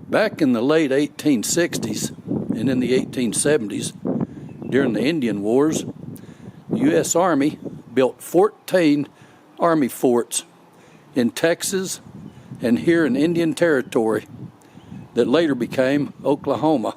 Back in the late 1860s and in the 1870s, during the Indian Wars, the U.S. Army built 14 Army forts in Texas and here in Indian Territory that later became Oklahoma.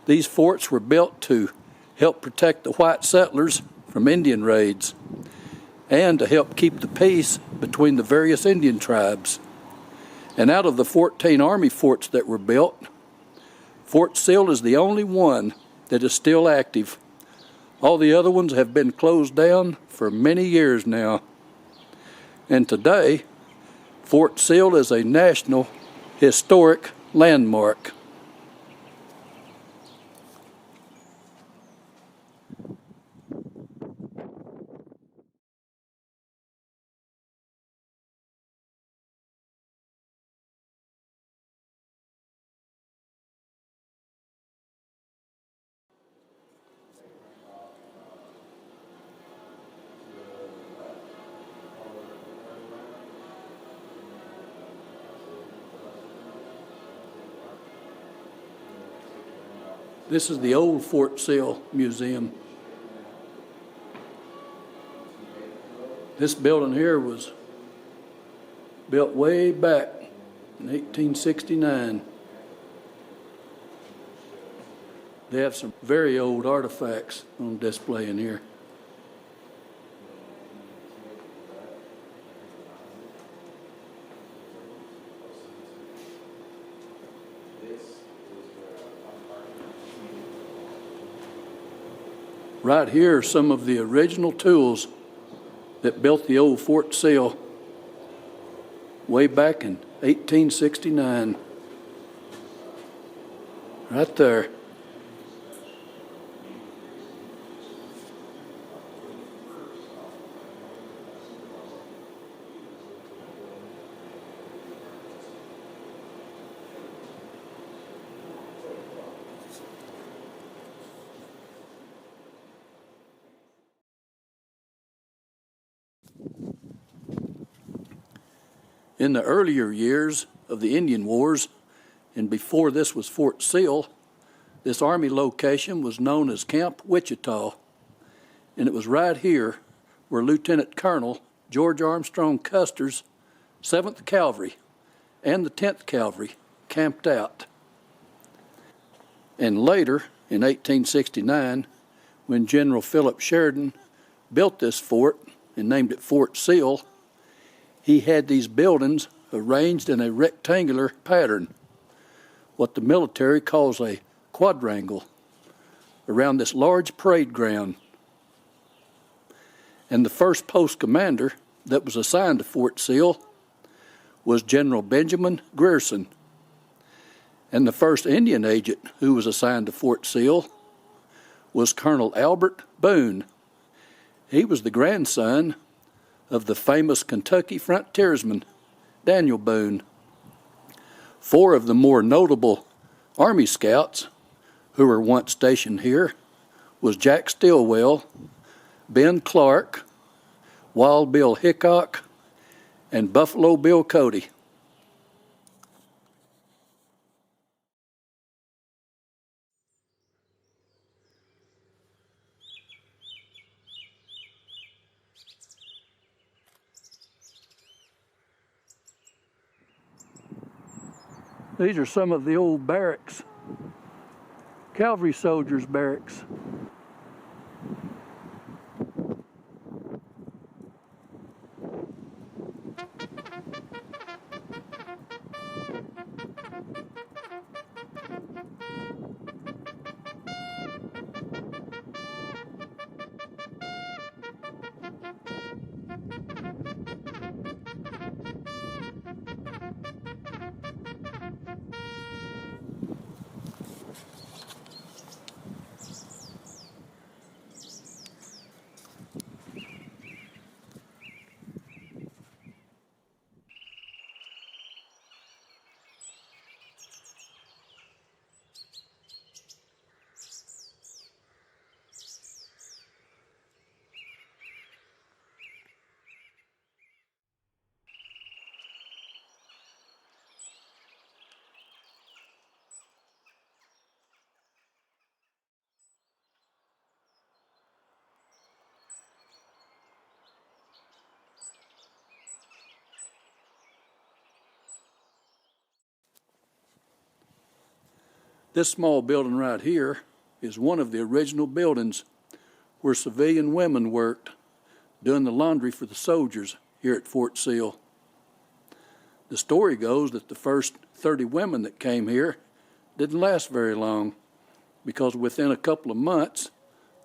These forts were built to help protect the white settlers from Indian raids and to help keep the peace between the various Indian tribes. And out of the 14 Army forts that were built, Fort Sill is the only one that is still active. All the other ones have been closed down for many years now. And today, Fort Sill is a National Historic Landmark. This is the old Fort Sill Museum. This building here was built way back in 1869. They have some very old artifacts on display in here. Right here are some of the original tools that built the old Fort Sill way back in 1869. Right there. In the earlier years of the Indian Wars, and before this was Fort Sill, this Army location was known as Camp Wichita, and it was right here where Lieutenant Colonel George Armstrong Custer's 7th Cavalry and the 10th Cavalry camped out. And later, in 1869, when General Philip Sheridan built this fort and named it Fort Sill, he had these buildings arranged in a rectangular pattern, what the military calls a quadrangle, around this large parade ground. And the first post commander that was assigned to Fort Sill was General Benjamin Grierson. And the first Indian agent who was assigned to Fort Sill was Colonel Albert Boone. He was the grandson of the famous Kentucky frontiersman, Daniel Boone. 4 of the more notable Army scouts who were once stationed here was Jack Stilwell, Ben Clark, Wild Bill Hickok, and Buffalo Bill Cody. These are some of the old barracks, cavalry soldiers' barracks. This small building right here is one of the original buildings where civilian women worked doing the laundry for the soldiers here at Fort Sill. The story goes that the first 30 women that came here didn't last very long because within a couple of months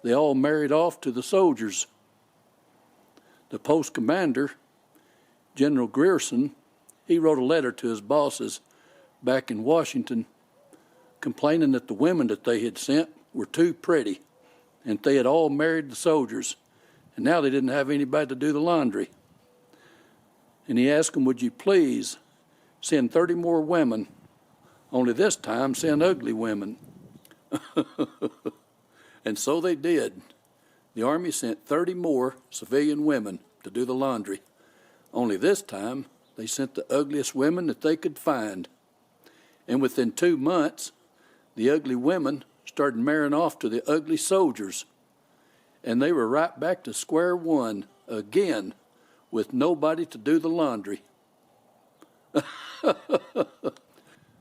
they all married off to the soldiers. The post commander, General Grierson, he wrote a letter to his bosses back in Washington complaining that the women that they had sent were too pretty and they had all married the soldiers and now they didn't have anybody to do the laundry. And he asked them, would you please send 30 more women, only this time send ugly women. And so they did. The Army sent 30 more civilian women to do the laundry. Only this time, they sent the ugliest women that they could find. And within 2 months, the ugly women started marrying off to the ugly soldiers. And they were right back to square one again with nobody to do the laundry.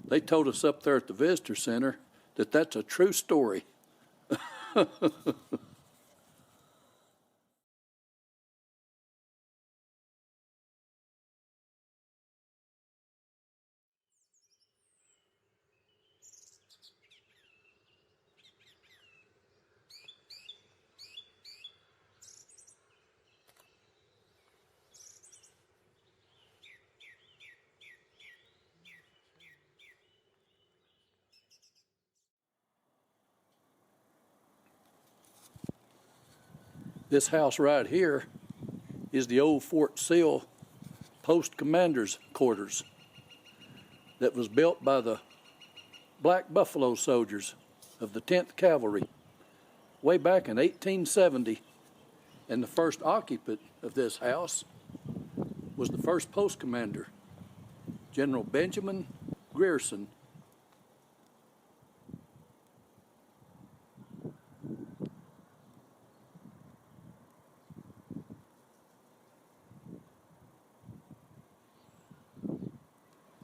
They told us up there at the visitor center that that's a true story. This house right here is the old Fort Sill post commander's quarters that was built by the Black Buffalo soldiers of the 10th Cavalry way back in 1870. And the first occupant of this house was the first post commander, General Benjamin Grierson.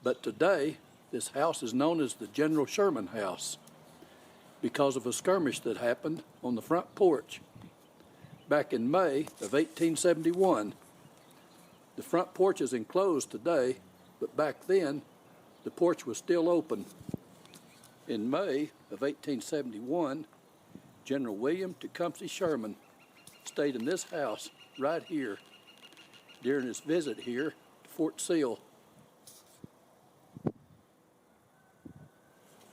But today, this house is known as the General Sherman House because of a skirmish that happened on the front porch back in May of 1871. The front porch is enclosed today, but back then, the porch was still open. In May of 1871, General William Tecumseh Sherman stayed in this house right here during his visit here to Fort Sill.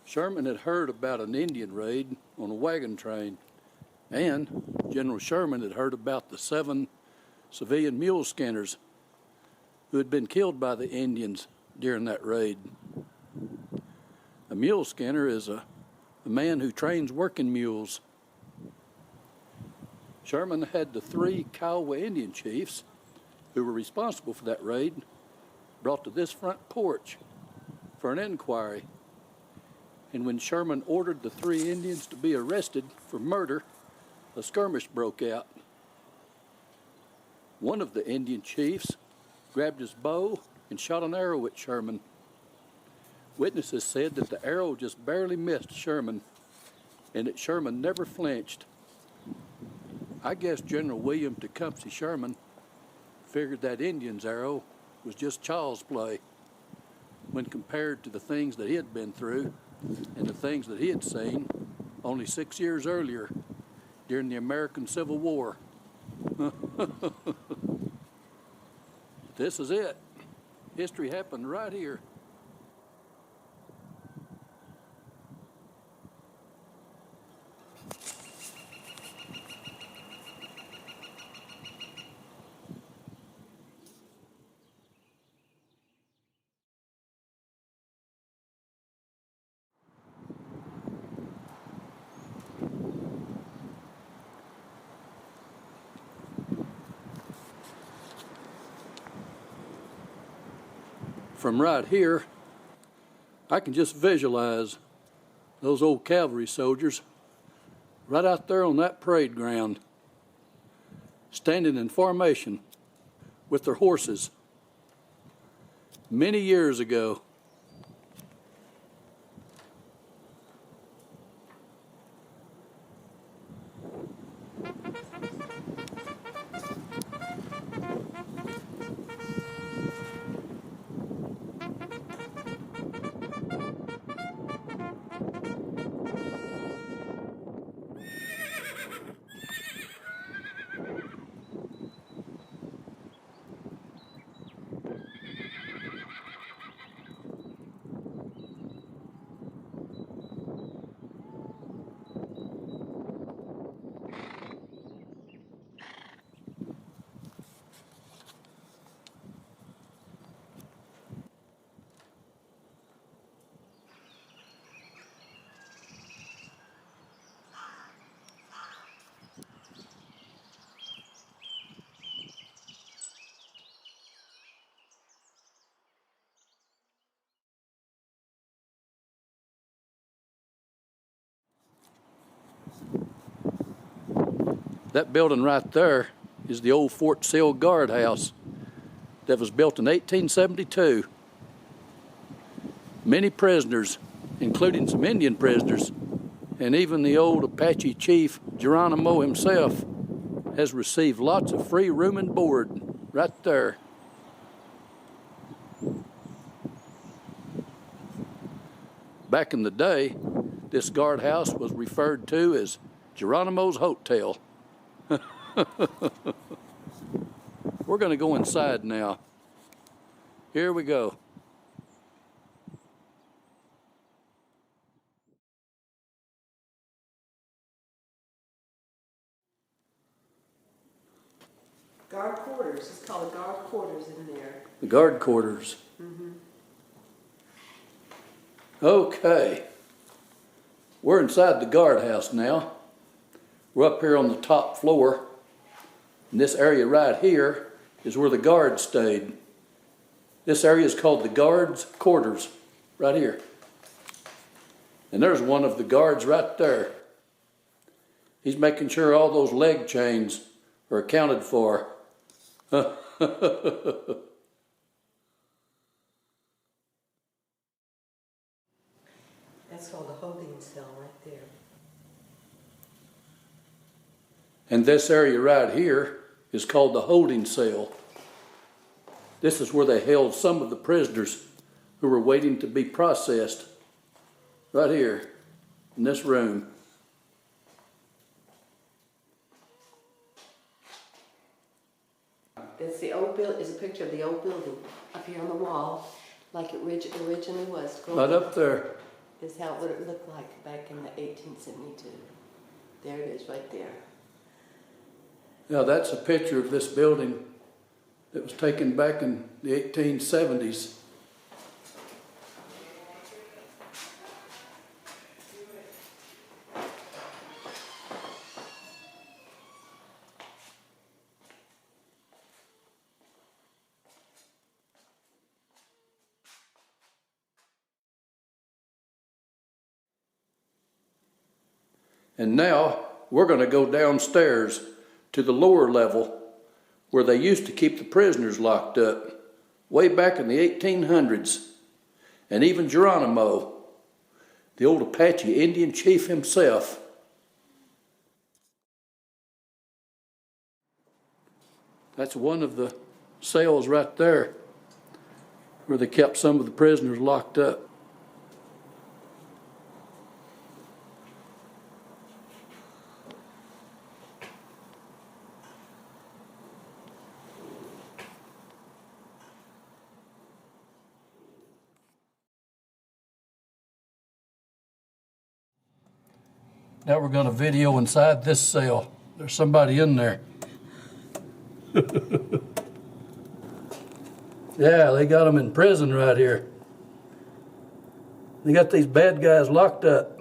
Sherman had heard about an Indian raid on a wagon train, and General Sherman had heard about the 7 civilian mule skinners who had been killed by the Indians during that raid. A mule skinner is a man who trains working mules. Sherman had the 3 Kiowa Indian chiefs who were responsible for that raid brought to this front porch for an inquiry. And when Sherman ordered the 3 Indians to be arrested for murder, a skirmish broke out. One of the Indian chiefs grabbed his bow and shot an arrow at Sherman. Witnesses said that the arrow just barely missed Sherman and that Sherman never flinched. I guess General William Tecumseh Sherman figured that Indian's arrow was just child's play when compared to the things that he had been through and the things that he had seen only 6 years earlier during the American Civil War. This is it. History happened right here. From right here, I can just visualize those old cavalry soldiers right out there on that parade ground, standing in formation with their horses many years ago. That building right there is the old Fort Sill guardhouse that was built in 1872. Many prisoners, including some Indian prisoners, and even the old Apache chief Geronimo himself, has received lots of free room and board right there. Back in the day, this guardhouse was referred to as Geronimo's Hotel. We're going to go inside now. Here we go. Guard quarters. It's called guard quarters in there. The guard quarters. Okay. We're inside the guardhouse now. We're up here on the top floor. And this area right here is where the guards stayed. This area is called the guards' quarters, right here. And there's one of the guards right there. He's making sure all those leg chains are accounted for. That's called the holding cell right there. And this area right here is called the holding cell. This is where they held some of the prisoners who were waiting to be processed. Right here, in this room. That's the old building. It's a picture of the old building up here on the wall, like it originally was. Right up there. Is how it would look like back in the 1872. There it is, right there. Now that's a picture of this building that was taken back in the 1870s. And now we're going to go downstairs to the lower level where they used to keep the prisoners locked up way back in the 1800s. And even Geronimo, the old Apache Indian chief himself. That's one of the cells right there where they kept some of the prisoners locked up. Now we're going to video inside this cell. There's somebody in there. Yeah, they got them in prison right here. They got these bad guys locked up.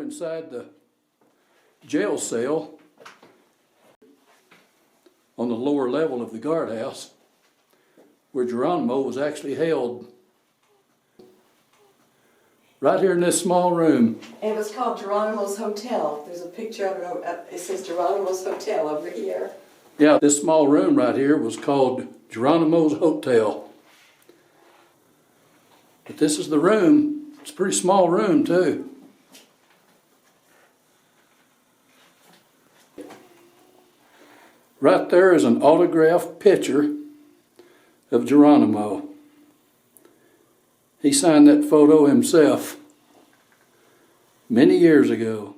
inside the jail cell on the lower level of the guardhouse where Geronimo was actually held. Right here in this small room. And it was called Geronimo's Hotel. There's a picture of it. It says Geronimo's Hotel over here. Yeah, this small room right here was called Geronimo's Hotel. But this is the room. It's a pretty small room too. Right there is an autographed picture of Geronimo. He signed that photo himself many years ago.